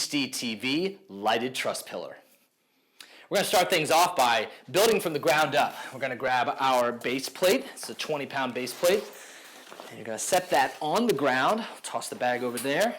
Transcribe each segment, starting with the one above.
HDTV lighted truss pillar. We're going to start things off by building from the ground up. We're going to grab our base plate. It's a 20-pound base plate. And you're going to set that on the ground. Toss the bag over there.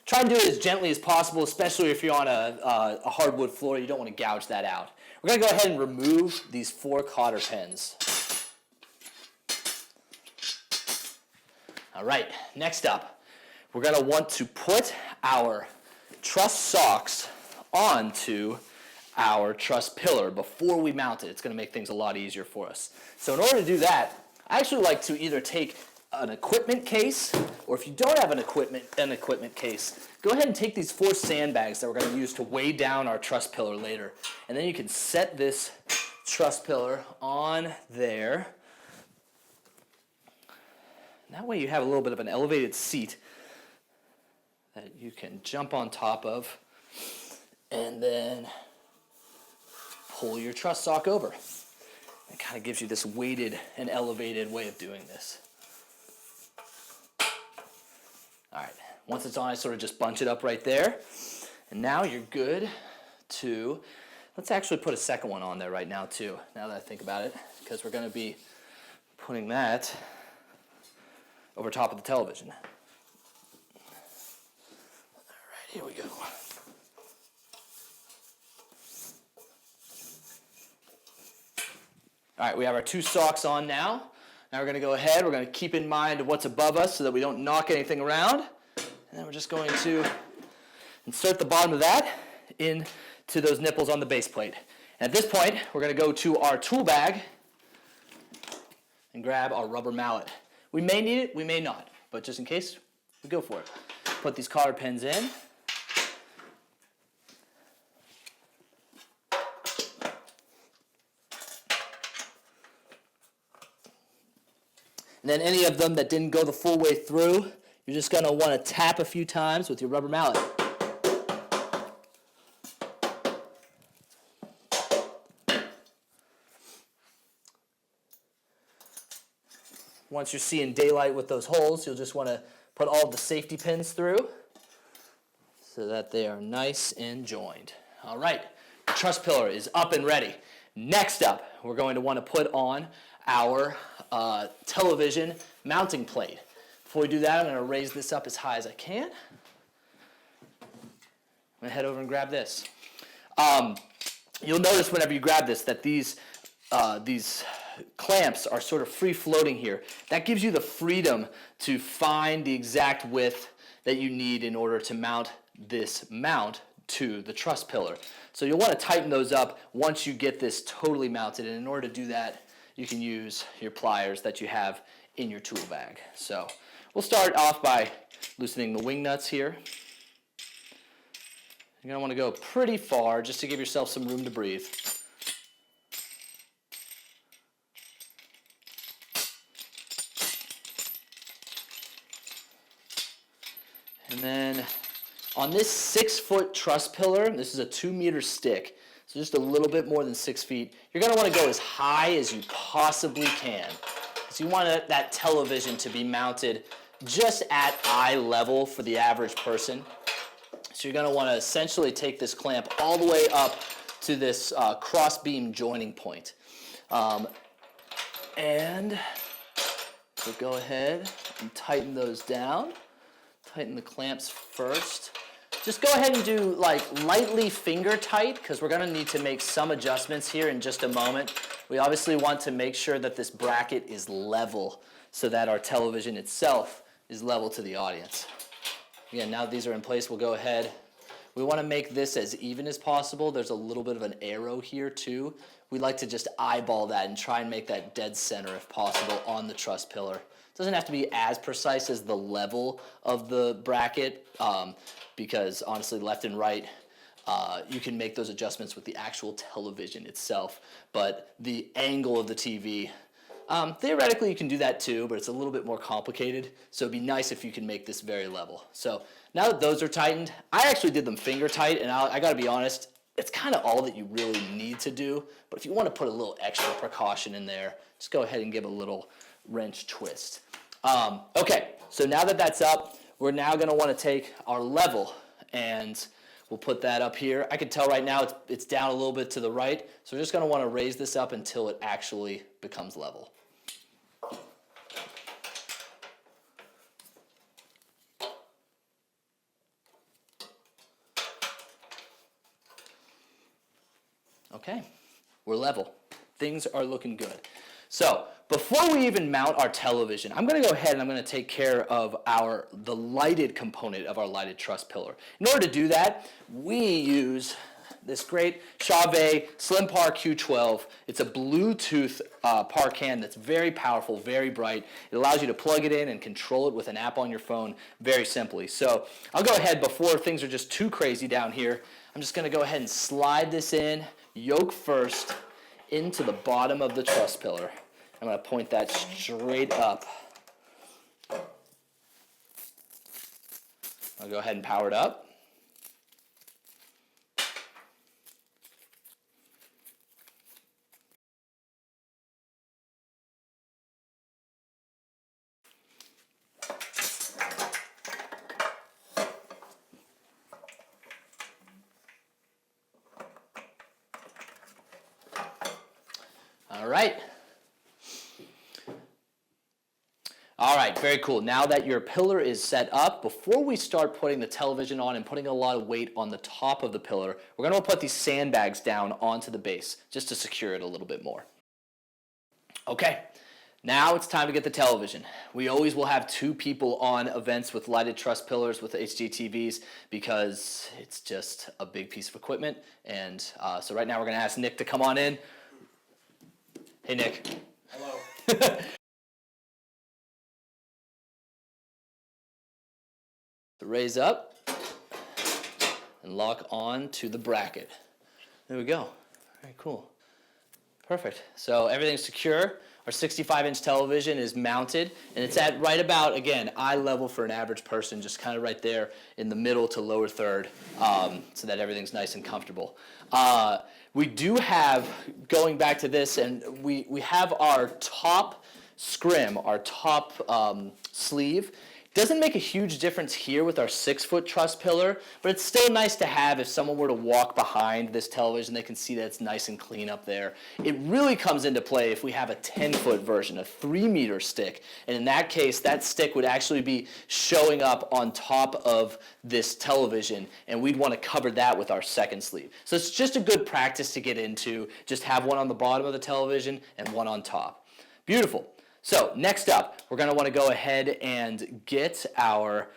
Try and do it as gently as possible, especially if you're on a hardwood floor. You don't want to gouge that out. We're going to go ahead and remove these 4 cotter pins. All right, next up, we're going to want to put our truss socks onto our truss pillar before we mount it. It's going to make things a lot easier for us. So in order to do that, I actually like to either take an equipment case, or if you don't have an equipment case, go ahead and take these 4 sandbags that we're going to use to weigh down our truss pillar later. And then you can set this truss pillar on there. And that way you have a little bit of an elevated seat that you can jump on top of and then pull your truss sock over. It kind of gives you this weighted and elevated way of doing this. All right, once it's on, I sort of just bunch it up right there. And now you're good to, let's actually put a second one on there right now too, now that I think about it, because we're going to be putting that over top of the television. All right, here we go. All right, we have our 2 socks on now. Now we're going to go ahead, we're going to keep in mind what's above us so that we don't knock anything around. And then we're just going to insert the bottom of that into those nipples on the base plate. And at this point, we're going to go to our tool bag and grab our rubber mallet. We may need it, we may not, but just in case, we go for it. Put these cotter pins in. And then any of them that didn't go the full way through, you're just going to want to tap a few times with your rubber mallet. Once you're seeing daylight with those holes, you'll just want to put all of the safety pins through so that they are nice and joined. All right, the truss pillar is up and ready. Next up, we're going to want to put on our television mounting plate. Before we do that, I'm going to raise this up as high as I can. I'm going to head over and grab this. You'll notice whenever you grab this that these clamps are sort of free floating here. That gives you the freedom to find the exact width that you need in order to mount this mount to the truss pillar. So you'll want to tighten those up once you get this totally mounted, and in order to do that, you can use your pliers that you have in your tool bag. So we'll start off by loosening the wing nuts here. You're going to want to go pretty far just to give yourself some room to breathe. And then on this 6-foot truss pillar, this is a 2-meter stick, so just a little bit more than 6 feet. You're going to want to go as high as you possibly can. So you want that television to be mounted just at eye level for the average person. So you're going to want to essentially take this clamp all the way up to this cross beam joining point. And so go ahead and tighten those down. Tighten the clamps first. Just go ahead and do like lightly finger tight, because we're going to need to make some adjustments here in just a moment. We obviously want to make sure that this bracket is level so that our television itself is level to the audience. Again, now that these are in place, we'll go ahead. We want to make this as even as possible. There's a little bit of an arrow here too. We like to just eyeball that and try and make that dead center if possible on the truss pillar. It doesn't have to be as precise as the level of the bracket, because honestly, left and right, you can make those adjustments with the actual television itself. But the angle of the TV, theoretically you can do that too, but it's a little bit more complicated. So it'd be nice if you can make this very level. So now that those are tightened, I actually did them finger tight, and I gotta be honest, it's kind of all that you really need to do. But if you want to put a little extra precaution in there, just go ahead and give a little wrench twist. Okay, so now that that's up, we're now going to want to take our level, and We'll put that up here. I can tell right now it's down a little bit to the right, so we're just going to want to raise this up until it actually becomes level. Okay, we're level. Things are looking good. So before we even mount our television, I'm going to go ahead and I'm going to take care of the lighted component of our lighted truss pillar. In order to do that, we use this great Chauvet Slim Par Q12. It's a Bluetooth par can that's very powerful, very bright. It allows you to plug it in and control it with an app on your phone very simply. So I'll go ahead, before things are just too crazy down here, I'm just going to go ahead and slide this in, yoke first, into the bottom of the truss pillar. I'm going to point that straight up. I'll go ahead and power it up. All right. All right, very cool. Now that your pillar is set up, before we start putting the television on and putting a lot of weight on the top of the pillar, we're going to put these sandbags down onto the base just to secure it a little bit more. Okay, now it's time to get the television. We always will have 2 people on events with lighted truss pillars with HDTVs because it's just a big piece of equipment. And so right now we're going to ask Nick to come on in. Hey, Nick. Hello. Raise up and lock on to the bracket. There we go. Very cool. Perfect. So everything's secure. Our 65-inch television is mounted, and it's at right about, again, eye level for an average person, just kind of right there in the middle to lower third, so that everything's nice and comfortable. We do have, going back to this, and we have our top scrim, our top sleeve. Doesn't make a huge difference here with our 6-foot truss pillar, but it's still nice to have if someone were to walk behind this television, they can see that it's nice and clean up there. It really comes into play if we have a 10-foot version, a 3-meter stick, and in that case, that stick would actually be showing up on top of this television, and we'd want to cover that with our second sleeve. So it's just a good practice to get into, just have one on the bottom of the television and one on top. Beautiful. So next up, we're going to want to go ahead and get our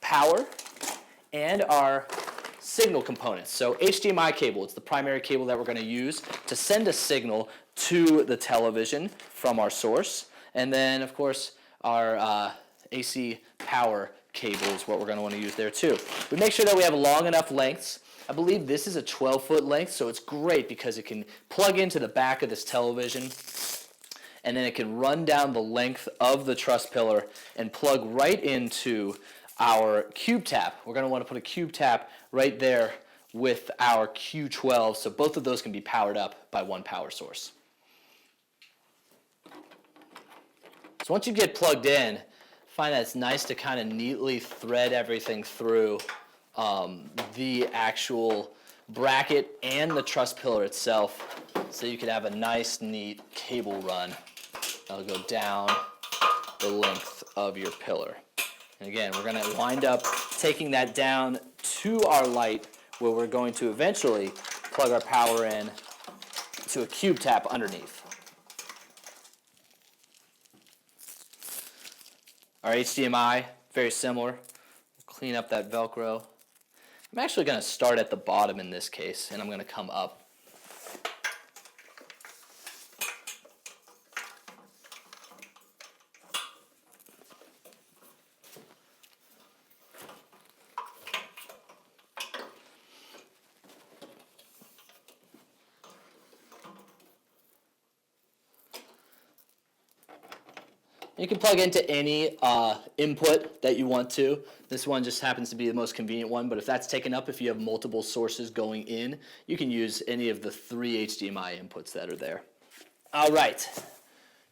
power and our signal components. So HDMI cable, it's the primary cable that we're going to use to send a signal to the television from our source. And then, of course, our AC power cable is what we're going to want to use there too. We make sure that we have long enough lengths. I believe this is a 12-foot length, so it's great because it can plug into the back of this television, and then it can run down the length of the truss pillar and plug right into our cube tap. We're going to want to put a cube tap right there with our Q12, so both of those can be powered up by one power source. So once you get plugged in, find that it's nice to kind of neatly thread everything through the actual bracket and the truss pillar itself, so you can have a nice, neat cable run that'll go down the length of your pillar. And again, we're going to wind up taking that down to our light, where we're going to eventually plug our power in to a cube tap underneath. Our HDMI, very similar. Clean up that Velcro. I'm actually going to start at the bottom in this case, and I'm going to come up. You can plug into any input that you want to. This one just happens to be the most convenient one, but if that's taken up, if you have multiple sources going in, you can use any of the 3 HDMI inputs that are there. All right,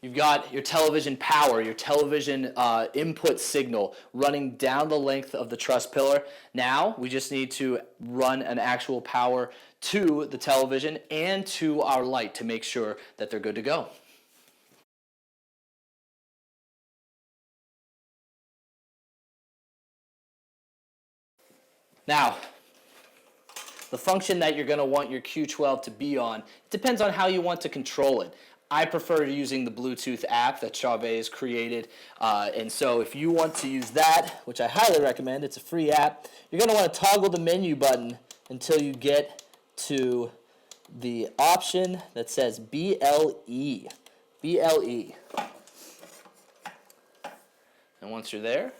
You've got your television power, your television input signal running down the length of the truss pillar. Now we just need to run an actual power to the television and to our light to make sure that they're good to go. Now, the function that you're going to want your Q12 to be on, it depends on how you want to control it. I prefer using the Bluetooth app that Chauvet has created, and so if you want to use that, which I highly recommend, it's a free app, you're going to want to toggle the menu button until you get to the option that says BLE. BLE. And once you're there,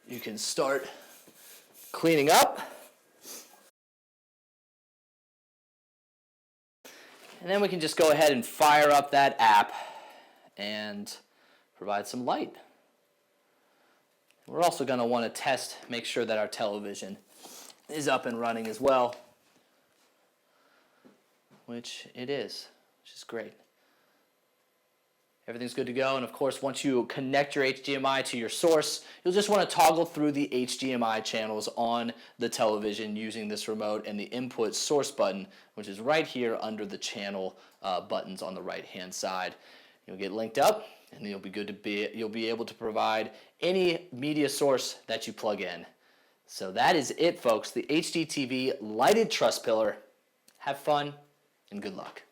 you can start cleaning up. And then we can just go ahead and fire up that app and provide some light. We're also going to want to test, make sure that our television is up and running as well, which it is, which is great. Everything's good to go, and of course, once you connect your HDMI to your source, you'll just want to toggle through the HDMI channels on the television using this remote and the input source button, which is right here under the channel buttons on the right-hand side. You'll get linked up, and you'll be able to provide any media source that you plug in. So that is it, folks. The HDTV lighted truss pillar. Have fun and good luck.